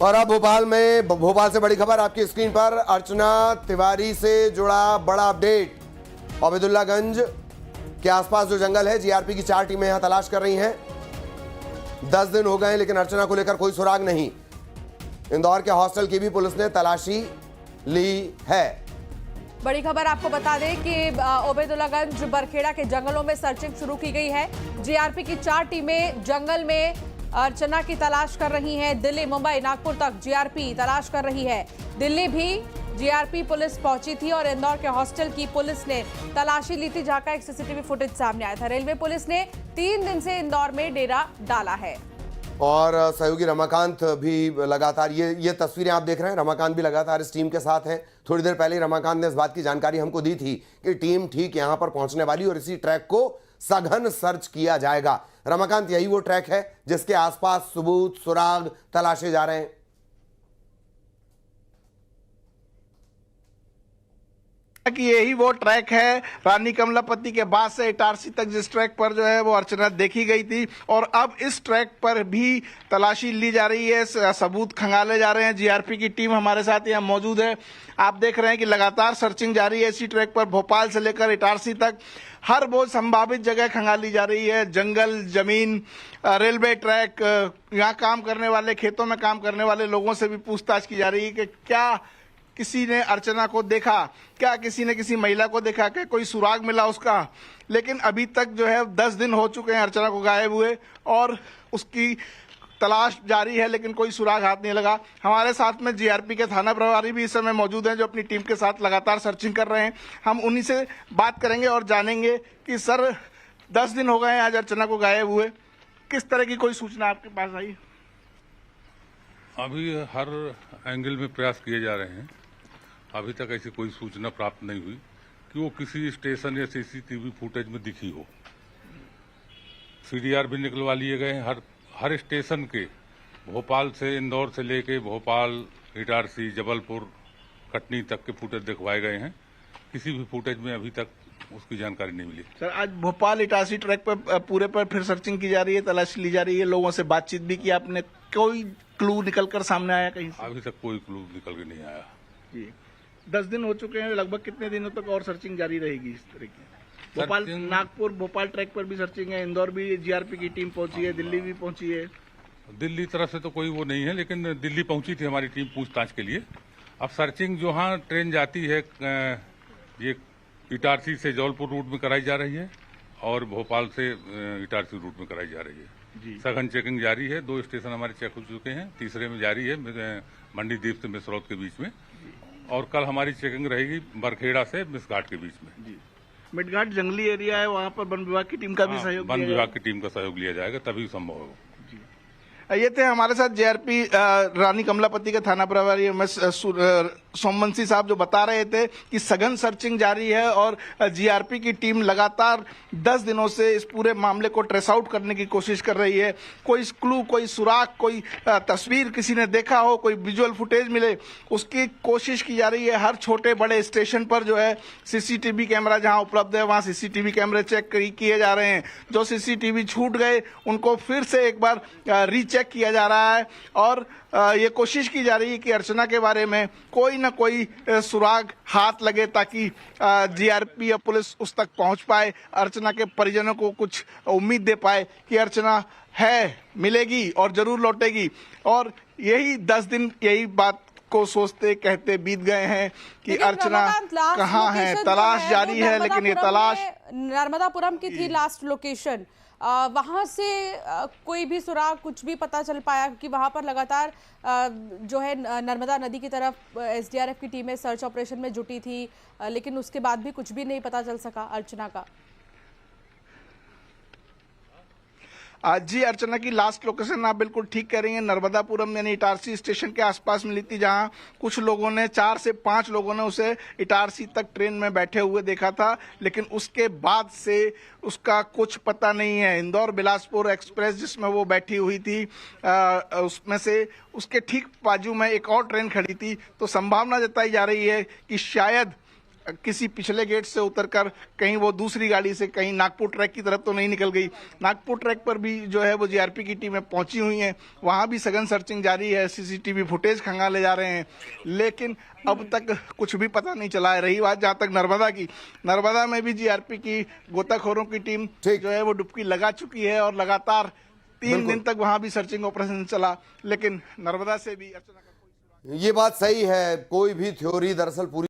और अब भोपाल से बड़ी खबर आपकी स्क्रीन पर। अर्चना तिवारी से जुड़ा बड़ा अपडेट। ओबेदुल्लागंज के आसपास जो जंगल है, जीआरपी की 4 टीमें यहां तलाश कर रही हैं। 10 दिन हो गए लेकिन अर्चना को लेकर कोई सुराग नहीं। इंदौर के हॉस्टल की भी पुलिस ने तलाशी ली है। बड़ी खबर आपको बता दें कि ओबेदुल्लागंज बरखेड़ा के जंगलों में सर्चिंग शुरू की गई है। जीआरपी की 4 टीमें जंगल में अर्चना की तलाश कर रही हैं। दिल्ली, मुंबई, नागपुर तक जीआरपी तलाश कर रही है। दिल्ली भी जीआरपी पुलिस पहुंची थी और इंदौर के हॉस्टल की पुलिस ने तलाशी ली थी, जहां का एक सीसीटीवी फुटेज सामने आया था। रेलवे पुलिस ने 3 दिन से इंदौर में डेरा डाला है। और सहयोगी रमाकांत भी लगातार, ये तस्वीरें आप देख रहे हैं, रमाकांत भी लगातार इस टीम के साथ हैं। थोड़ी देर पहले रमाकांत ने इस बात की जानकारी हमको दी थी कि टीम ठीक यहां पर पहुंचने वाली और इसी ट्रैक को सघन सर्च किया जाएगा। रमाकांत, यही वो ट्रैक है जिसके आसपास सबूत, सुराग तलाशे जा रहे हैं? कि यही वो ट्रैक है रानी कमलापति के बाद से इटारसी तक, जिस ट्रैक पर जो है वो अर्चना देखी गई थी। और अब इस ट्रैक पर भी तलाशी ली जा रही है, सबूत खंगाले जा रहे हैं। जीआरपी की टीम हमारे साथ यहाँ मौजूद है। आप देख रहे हैं कि लगातार सर्चिंग जारी है इसी ट्रैक पर। भोपाल से लेकर इटारसी तक हर वो संभावित जगह खंगाली जा रही है। जंगल, जमीन, रेलवे ट्रैक, यहाँ काम करने वाले, खेतों में काम करने वाले लोगों से भी पूछताछ की जा रही है कि क्या किसी ने अर्चना को देखा, क्या किसी ने किसी महिला को देखा, क्या कोई सुराग मिला उसका। लेकिन अभी तक जो है 10 दिन हो चुके हैं अर्चना को गायब हुए और उसकी तलाश जारी है, लेकिन कोई सुराग हाथ नहीं लगा। हमारे साथ में जीआरपी के थाना प्रभारी भी इस समय मौजूद हैं, जो अपनी टीम के साथ लगातार सर्चिंग कर रहे हैं। हम उन्हीं से बात करेंगे और जानेंगे कि सर, 10 दिन हो गए हैं आज अर्चना को गायब हुए, किस तरह की कोई सूचना आपके पास आई? अभी हर एंगल में प्रयास किए जा रहे हैं। अभी तक ऐसी कोई सूचना प्राप्त नहीं हुई कि वो किसी स्टेशन या सीसीटीवी फुटेज में दिखी हो। सीडीआर भी निकलवा लिए गए हैं। हर स्टेशन के, भोपाल से, इंदौर से लेके भोपाल, इटारसी, जबलपुर, कटनी तक के फुटेज दिखवाए गए हैं। किसी भी फुटेज में अभी तक उसकी जानकारी नहीं मिली। सर, आज भोपाल इटारसी ट्रैक पर पूरे पर फिर सर्चिंग की जा रही है, तलाशी ली जा रही है, लोगों से बातचीत भी की आपने, कोई क्लू निकलकर सामने आया कहीं से? अभी तक कोई क्लू निकल के नहीं आया जी। 10 दिन हो चुके हैं, लगभग कितने दिनों तक और सर्चिंग जारी रहेगी इस तरह की? भोपाल, नागपुर, भोपाल ट्रैक पर भी सर्चिंग है, इंदौर भी जीआरपी की टीम पहुंची है, दिल्ली भी पहुंची है। दिल्ली तरफ से तो कोई वो नहीं है, लेकिन दिल्ली पहुंची थी हमारी टीम पूछताछ के लिए। अब सर्चिंग जहाँ ट्रेन जाती है, ये इटारसी से जबलपुर रूट में कराई जा रही है और भोपाल से इटारसी रूट में कराई जा रही है। सघन चेकिंग जारी है। 2 स्टेशन हमारे चेक हो चुके हैं, तीसरे में जारी है मंडीदीप से मिसरौद के बीच में। और कल हमारी चेकिंग रहेगी बरखेड़ा से मिसघाट के बीच में। मिटघाट जंगली एरिया है, वहाँ पर वन विभाग की टीम का भी सहयोग, वन विभाग की टीम का सहयोग लिया जाएगा, तभी संभव होगा। ये थे हमारे साथ जीआरपी रानी कमलापति के थाना प्रभारी सोमवंशी साहब, जो बता रहे थे कि सघन सर्चिंग जारी है और जीआरपी की टीम लगातार 10 दिनों से इस पूरे मामले को ट्रेस आउट करने की कोशिश कर रही है। कोई क्लू, कोई सुराग, कोई तस्वीर किसी ने देखा हो, कोई विजुअल फुटेज मिले, उसकी कोशिश की जा रही है। हर छोटे बड़े स्टेशन पर जो है सीसीटीवी कैमरा जहां उपलब्ध है, वहां सीसीटीवी कैमरे चेक किए जा रहे हैं। जो सीसीटीवी छूट गए उनको फिर से एक बार रीचेक किया जा रहा है और ये कोशिश की जा रही है कि अर्चना के बारे में कोई ना कोई सुराग हाथ लगे, ताकि जीआरपी या पुलिस उस तक पहुंच पाए, अर्चना के परिजनों को कुछ उम्मीद दे पाए कि अर्चना है, मिलेगी और जरूर लौटेगी। और यही 10 दिन यही बात को सोचते कहते बीत गए हैं कि अर्चना कहाँ है। तलाश जारी है, लेकिन ये तलाश नर्मदापुरम की थी लास्ट लोकेशन। वहां से कोई भी सुराग, कुछ भी पता चल पाया? क्योंकि वहां पर लगातार जो है नर्मदा नदी की तरफ एसडीआरएफ की टीमें सर्च ऑपरेशन में जुटी थी, लेकिन उसके बाद भी कुछ भी नहीं पता चल सका अर्चना का। जी, अर्चना की लास्ट लोकेशन आप बिल्कुल ठीक कह रही हैं, नर्मदापुरम यानी इटारसी स्टेशन के आसपास मिली थी, जहां कुछ लोगों ने, 4 से 5 लोगों ने उसे इटारसी तक ट्रेन में बैठे हुए देखा था, लेकिन उसके बाद से उसका कुछ पता नहीं है। इंदौर बिलासपुर एक्सप्रेस जिसमें वो बैठी हुई थी, उसमें से उसके ठीक बाजू में एक और ट्रेन खड़ी थी, तो संभावना जताई जा रही है कि शायद किसी पिछले गेट से उतरकर कहीं वो दूसरी गाड़ी से कहीं नागपुर ट्रैक की तरफ तो नहीं निकल गई। नागपुर ट्रैक पर भी जो है वो जीआरपी की टीमें पहुंची हुई हैं, वहां भी सघन सर्चिंग जारी है, सीसीटीवी फुटेज खंगाले जा रहे हैं, लेकिन अब तक कुछ भी पता नहीं चला है। रही बात जहां तक नर्मदा की, नर्मदा में भी जीआरपी की गोताखोरों की टीम जो है वो डुबकी लगा चुकी है और लगातार 3 दिन तक वहां भी सर्चिंग ऑपरेशन चला, लेकिन नर्मदा से भी ये बात सही है, कोई भी थ्योरी दरअसल पूरी